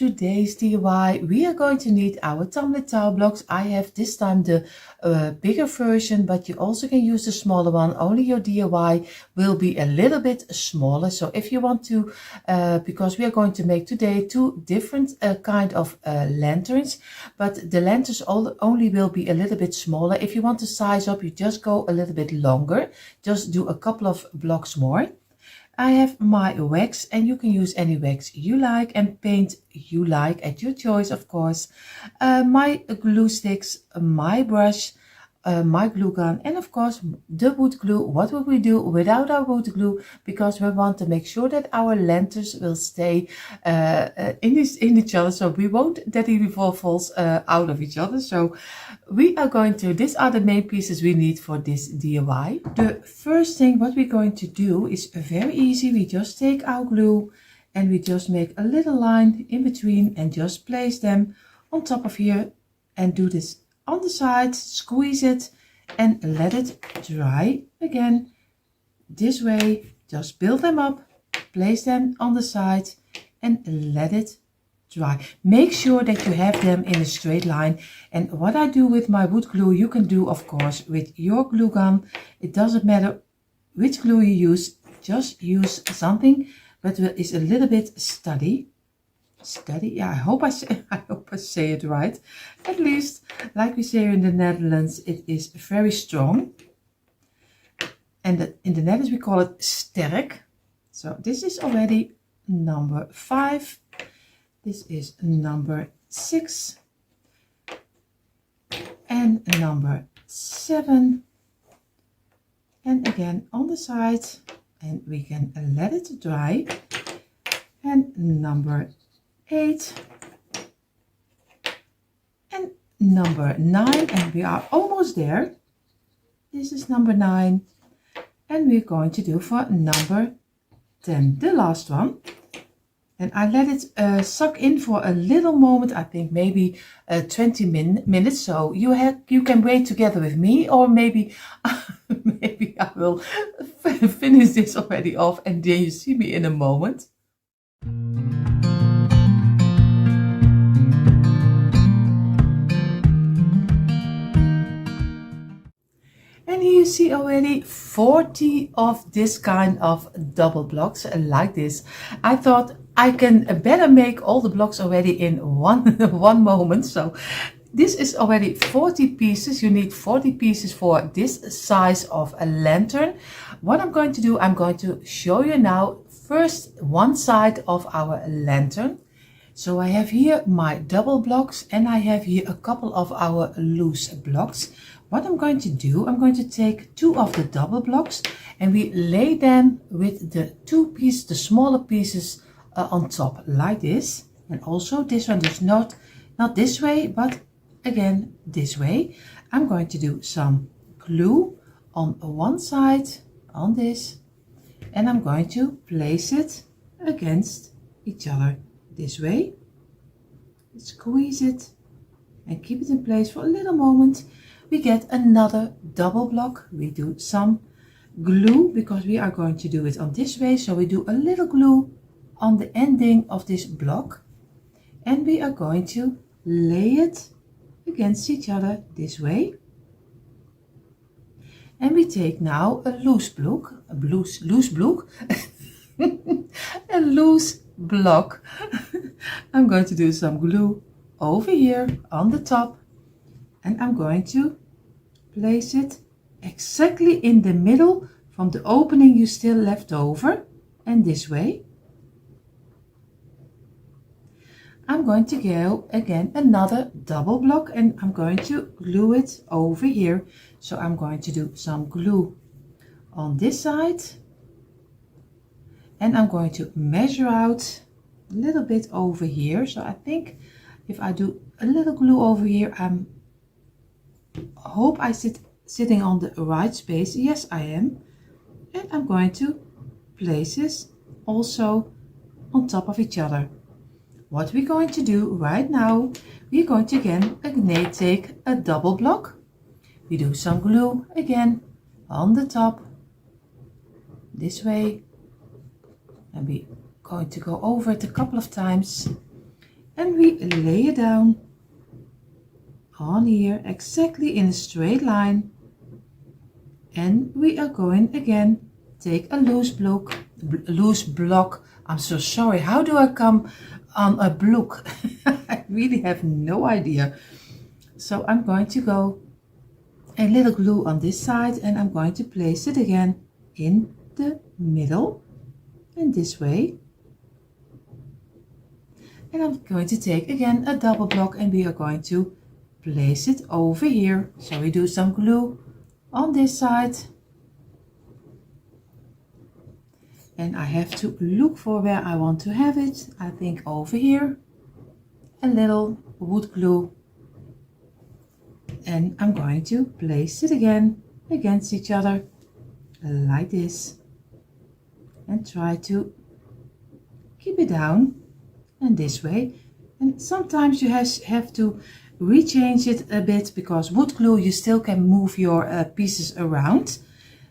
today's DIY, we are going to need our tumbler tile blocks. I have this time the bigger version, but you also can use the smaller one. Only your DIY will be a little bit smaller. So if you want to, because we are going to make today two different kind of lanterns, but the lanterns only will be a little bit smaller. If you want to size up, you just go a little bit longer. Just do a couple of blocks more. I have my wax, and you can use any wax you like and paint you like at your choice, of course. My glue sticks, my brush, my glue gun, and of course the wood glue. What will we do without our wood glue? Because we want to make sure that our lanterns will stay in each other, so we won't that it falls out of each other. So we are going to, these are the main pieces we need for this DIY. The first thing what we're going to do is very easy. We just take our glue and we just make a little line in between and just place them on top of here and do this on the side, squeeze it and let it dry again. This way, just build them up, place them on the side and let it dry. Make sure that you have them in a straight line. And what I do with my wood glue, you can do of course with your glue gun. It doesn't matter which glue you use, just use something that is a little bit steady. Yeah, I hope I say it right. At least, like we say in the Netherlands, it is very strong. And in the Netherlands we call it sterk. So this is already number 5. This is number 6. And number 7. And again on the side. And we can let it dry. And number 8 and number 9, and we are almost there. This is number 9, and we're going to do for number 10, the last one. And I let it suck in for a little moment, I think maybe 20 minutes. So you can wait together with me, or maybe maybe I will finish this already off and then you see me in a moment. And here you see already 40 of this kind of double blocks like this. I thought I can better make all the blocks already in one moment. So this is already 40 pieces. You need 40 pieces for this size of a lantern. What I'm going to do, I'm going to show you now first one side of our lantern. So I have here my double blocks and I have here a couple of our loose blocks. What I'm going to do, I'm going to take 2 of the double blocks and we lay them with the 2 pieces, the smaller pieces on top like this. And also this one is not this way, but again this way. I'm going to do some glue on one side on this and I'm going to place it against each other this way. Squeeze it and keep it in place for a little moment. We get another double block. We do some glue because we are going to do it on this way. So we do a little glue on the ending of this block and we are going to lay it against each other this way. And we take now a loose block, a loose block. I'm going to do some glue over here on the top and I'm going to place it exactly in the middle from the opening you still left over and this way. I'm going to go again another double block and I'm going to glue it over here. So I'm going to do some glue on this side and I'm going to measure out a little bit over here. So I think if I do a little glue over here, hope I sitting on the right space. Yes, I am. And I'm going to place this also on top of each other. What we're going to do right now, we're going to again take a double block. We do some glue again on the top this way and we're going to go over it a couple of times and we lay it down on here exactly in a straight line, and we are going again take a loose block. I'm so sorry, how do I come on a block? I really have no idea. So I'm going to go a little glue on this side, and I'm going to place it again in the middle and this way. And I'm going to take again a double block, and we are going to place it over here. So we do some glue on this side, and I have to look for where I want to have it. I think over here, a little wood glue, and I'm going to place it again against each other like this, and try to keep it down and this way. And sometimes you have to rechange it a bit, because wood glue you still can move your pieces around.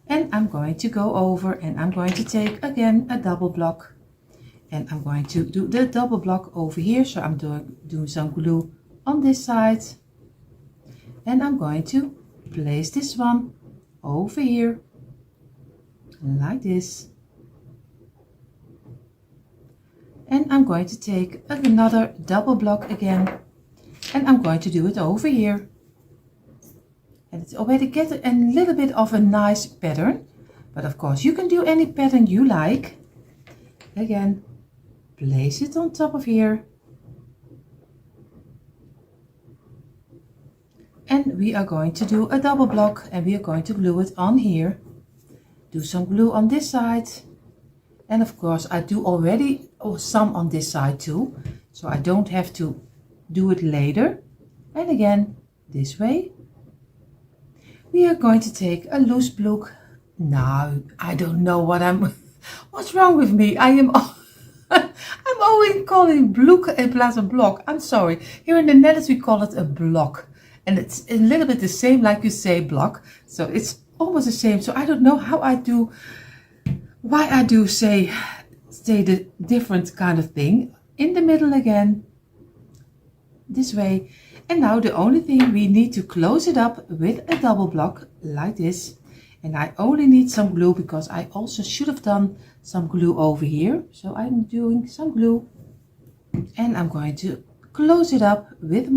And I'm going to go over, and I'm going to take again a double block, and I'm going to do the double block over here. So I'm doing some glue on this side, and I'm going to place this one over here like this. And I'm going to take another double block again, and I'm going to do it over here. And it's already getting a little bit of a nice pattern, but of course you can do any pattern you like. Again, place it on top of here, and we are going to do a double block, and we are going to glue it on here. Do some glue on this side, and of course I do already some on this side too, so I don't have to do it later. And again this way. We are going to take a loose block. Now I don't know what's wrong with me. I'm always calling block in place of block. I'm sorry. Here in the Netherlands we call it a block, and it's a little bit the same like you say block. So it's almost the same. So I don't know why I do say the different kind of thing. In the middle again, this way. And now the only thing, we need to close it up with a double block like this. And I only need some glue, because I also should have done some glue over here. So I'm doing some glue, and I'm going to close it up with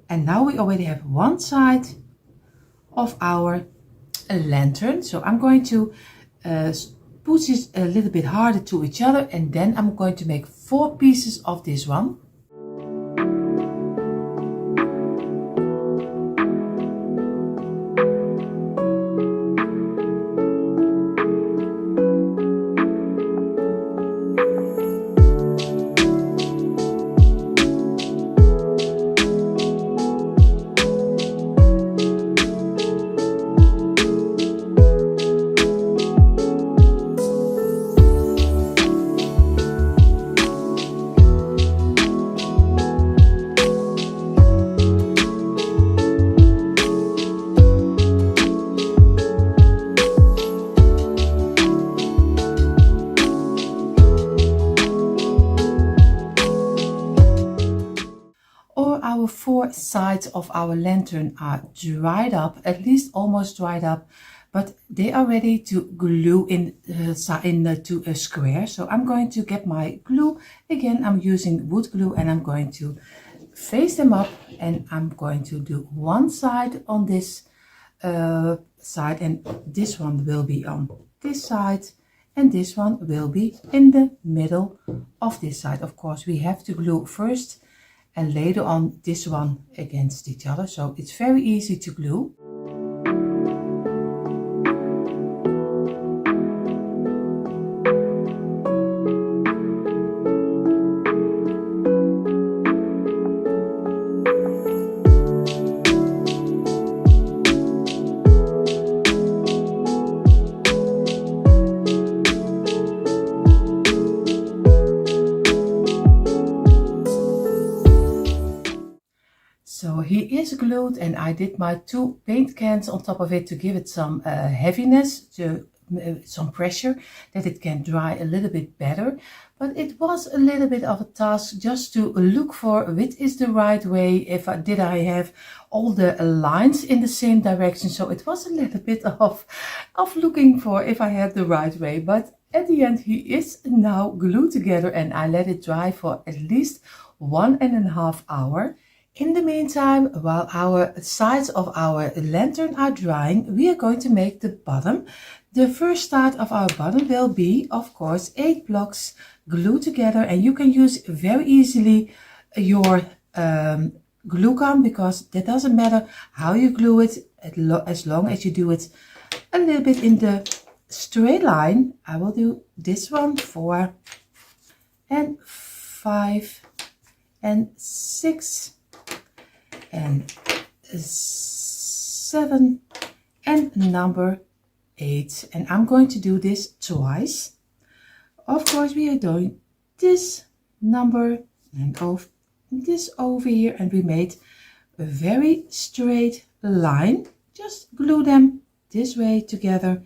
and now we already have one side of our lantern. So I'm going to push it a little bit harder to each other, and then I'm going to make 4 pieces of this one. Our 4 sides of our lantern are dried up, at least almost dried up, but they are ready to glue into a square. So I'm going to get my glue. Again, I'm using wood glue, and I'm going to face them up, and I'm going to do one side on this side, and this one will be on this side, and this one will be in the middle of this side. Of course, we have to glue first and later on this one against each other, so it's very easy to glue. So he is glued, and I did my 2 paint cans on top of it to give it some heaviness, to some pressure that it can dry a little bit better. But it was a little bit of a task just to look for which is the right way, did I have all the lines in the same direction. So it was a little bit of looking for if I had the right way. But at the end he is now glued together, and I let it dry for at least 1.5 hours. In the meantime, while our sides of our lantern are drying, we are going to make the bottom. The first start of our bottom will be, of course, 8 blocks glued together, and you can use very easily your glue gun, because that doesn't matter how you glue it, as long as you do it a little bit in the straight line. I will do this one, 4 and 5 and 6 and 7 and number 8, and I'm going to do this twice. Of course, we are doing this number and this over here, and we made a very straight line. Just glue them this way together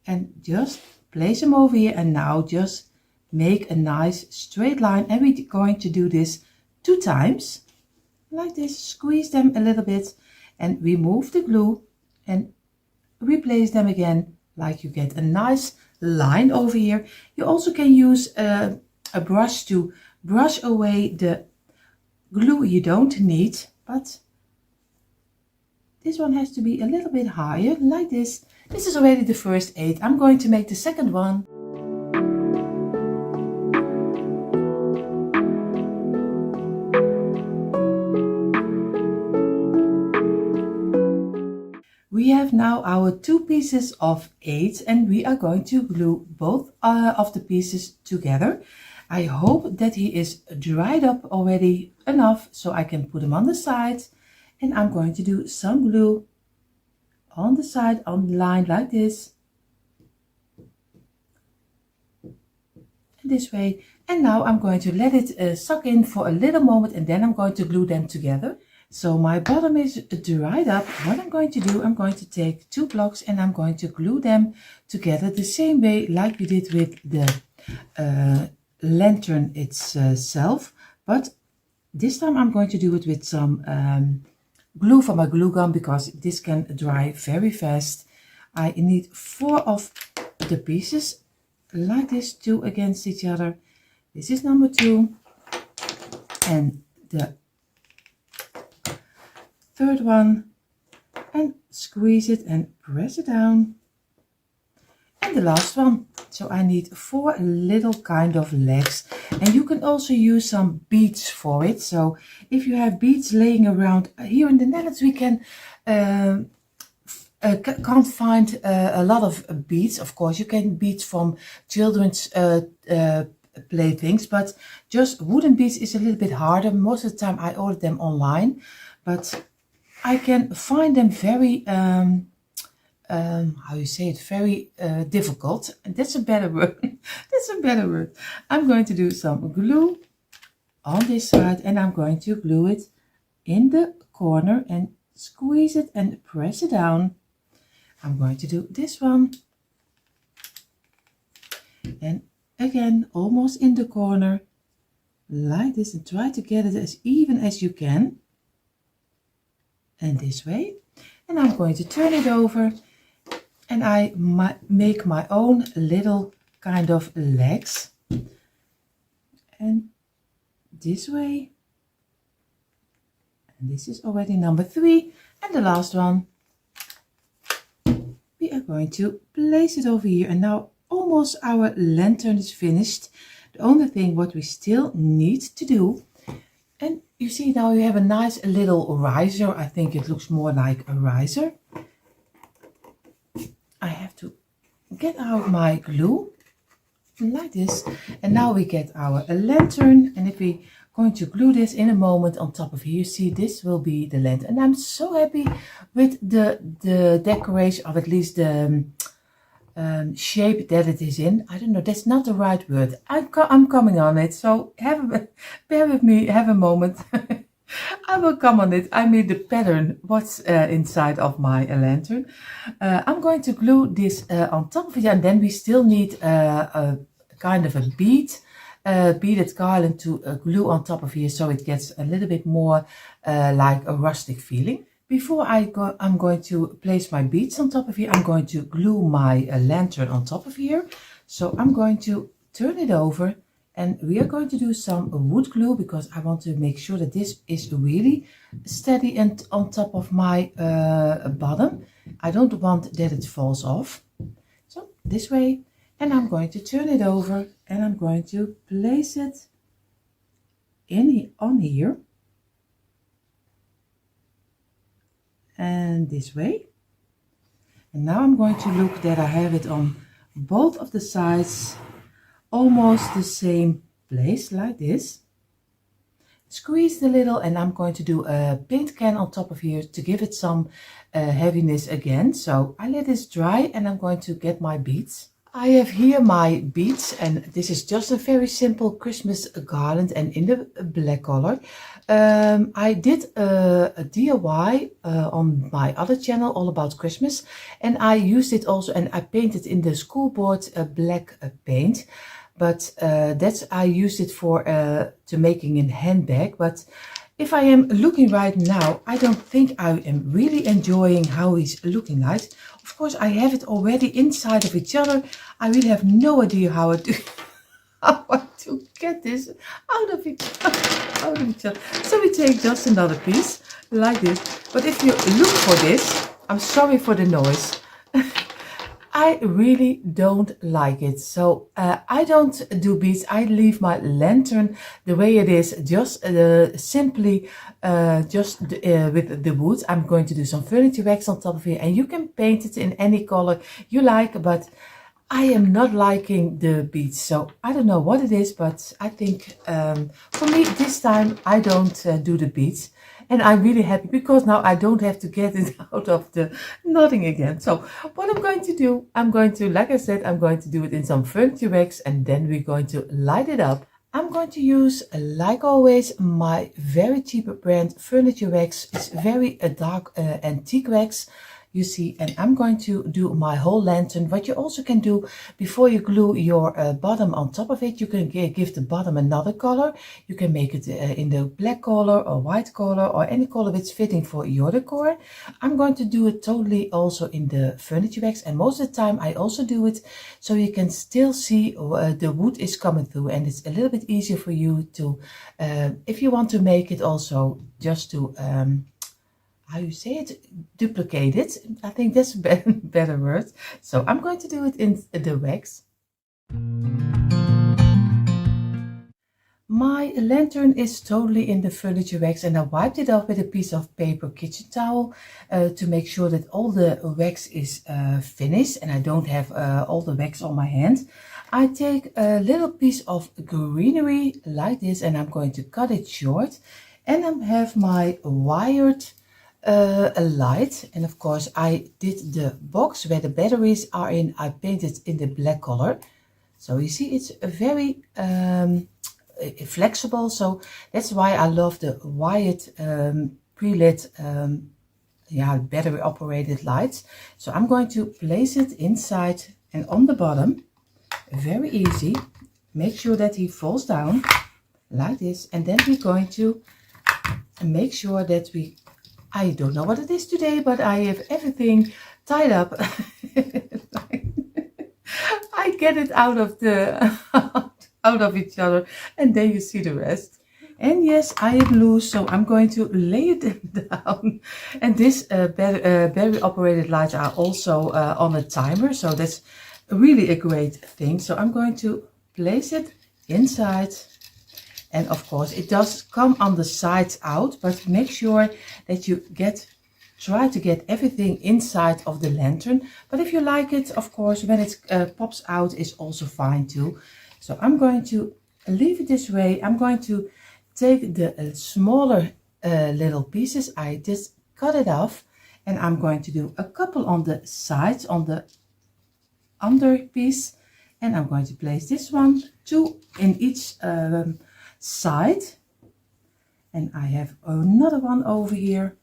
and just place them over here, and now just make a nice straight line. And we're going to do this 2 times like this. Squeeze them a little bit and remove the glue and replace them again, like you get a nice line over here. You also can use a brush to brush away the glue you don't need, but this one has to be a little bit higher, like this. This is already the first 8. I'm going to make the second one. We have now our 2 pieces of 8, and we are going to glue both of the pieces together. I hope that he is dried up already enough so I can put him on the side, and I'm going to do some glue on the side, on the line, like this, and this way. And now I'm going to let it suck in for a little moment, and then I'm going to glue them together. So my bottom is dried up. What I'm going to do, I'm going to take 2 blocks and I'm going to glue them together the same way like we did with the lantern itself. But this time I'm going to do it with some glue from my glue gun, because this can dry very fast. I need 4 of the pieces like this, 2 against each other. This is number 2, and the third one, and squeeze it and press it down, and the last one. So I need 4 little kind of legs, and you can also use some beads for it. So if you have beads laying around, here in the Netherlands we can can't find a lot of beads. Of course you can beads from children's playthings, but just wooden beads is a little bit harder. Most of the time I order them online, but I can find them very, how you say it, very difficult. And that's a better word. That's a better word. I'm going to do some glue on this side, and I'm going to glue it in the corner and squeeze it and press it down. I'm going to do this one. And again, almost in the corner, like this, and try to get it as even as you can. And this way, and I'm going to turn it over, and I make my own little kind of legs, and this way, and this is already number 3, and the last one. We are going to place it over here, and now almost our lantern is finished. The only thing what we still need to do, and you see now you have a nice little riser. I think it looks more like a riser. I have to get out my glue like this, and now we get our lantern. And if we going to glue this in a moment on top of here, you see this will be the lantern. And I'm so happy with the decoration, of at least the shape that it is in. I don't know, that's not the right word. I'm coming on it, so bear with me, have a moment. I will come on it. I mean the pattern, what's inside of my lantern. I'm going to glue this on top of it, and then we still need a kind of a beaded garland to glue on top of here, so it gets a little bit more like a rustic feeling. Before I'm going to place my beads on top of here. I'm going to glue my lantern on top of here. So I'm going to turn it over, and we are going to do some wood glue because I want to make sure that this is really steady and on top of my bottom. I don't want that it falls off. So this way, and I'm going to turn it over, and I'm going to place it on here. And this way. And now I'm going to look that I have it on both of the sides, almost the same place, like this. Squeeze a little, and I'm going to do a paint can on top of here to give it some heaviness again. So I let this dry, and I'm going to get my beads. I have here my beads, and this is just a very simple Christmas garland, and in the black color. I did a DIY on my other channel all about Christmas, and I used it also, and I painted in the school board black paint, but I used it for to making a handbag. But if I am looking right now, I don't think I am really enjoying how he's looking like. Of course, I have it already inside of each other. I really have no idea how to get this out of each other. So we take just another piece like this. But if you look for this, I'm sorry for the noise. I really don't like it. So I don't do beads. I leave my lantern the way it is, just simply with the wood. I'm going to do some furniture wax on top of it, and you can paint it in any color you like, but I am not liking the beads. So I don't know what it is, but I think for me this time I don't do the beads. And I'm really happy because now I don't have to get it out of the knotting again. So what I'm going to do, like I said, I'm going to do it in some furniture wax, and then we're going to light it up. I'm going to use, like always, my very cheap brand furniture wax. It's very dark antique wax, you see, and I'm going to do my whole lantern. What you also can do before you glue your bottom on top of it, you can give the bottom another color. You can make it in the black color or white color or any color that's fitting for your decor. I'm going to do it totally also in the furniture wax, and most of the time I also do it so you can still see the wood is coming through, and it's a little bit easier for you to, if you want to make it also just to how you say it, duplicate it. I think that's a better word. So I'm going to do it in the wax. My lantern is totally in the furniture wax, and I wiped it off with a piece of paper kitchen towel to make sure that all the wax is finished and I don't have all the wax on my hand. I take a little piece of greenery like this, and I'm going to cut it short, and I have my wired a light, and of course I did the box where the batteries are in. I painted in the black color, so you see it's a very flexible, so that's why I love the wired pre-lit battery operated lights. So I'm going to place it inside and on the bottom, very easy. Make sure that he falls down like this, and then we're going to make sure that I don't know what it is today, but I have everything tied up. I get it out of each other, and then you see the rest. And yes, I am loose, so I'm going to lay it down. And this battery operated lights are also on a timer, so that's really a great thing. So I'm going to place it inside. And of course it does come on the sides out, but make sure that you try to get everything inside of the lantern. But if you like it, of course, when it pops out is also fine too. So I'm going to leave it this way. I'm going to take the smaller little pieces. I just cut it off, and I'm going to do a couple on the sides, on the under piece. And I'm going to place this one, 2 in each side, And I have another one over here.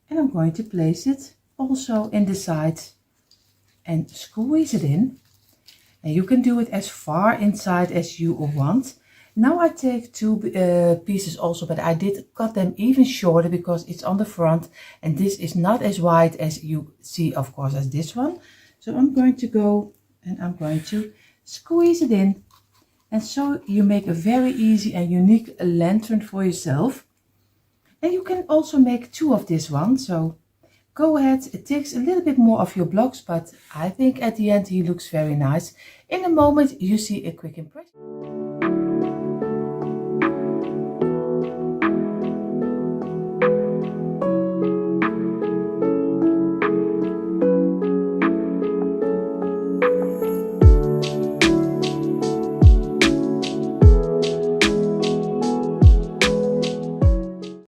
And I'm going to place it also in the side and squeeze it in. And you can do it as far inside as you want. Now I take two pieces also, but I did cut them even shorter because it's on the front. And this is not as wide as you see, of course, as this one. So I'm going to go and I'm going to squeeze it in. And so you make a very easy and unique lantern for yourself. And you can also make two of this one. So go ahead, it takes a little bit more of your blocks, but I think at the end he looks very nice. In a moment you see a quick impression.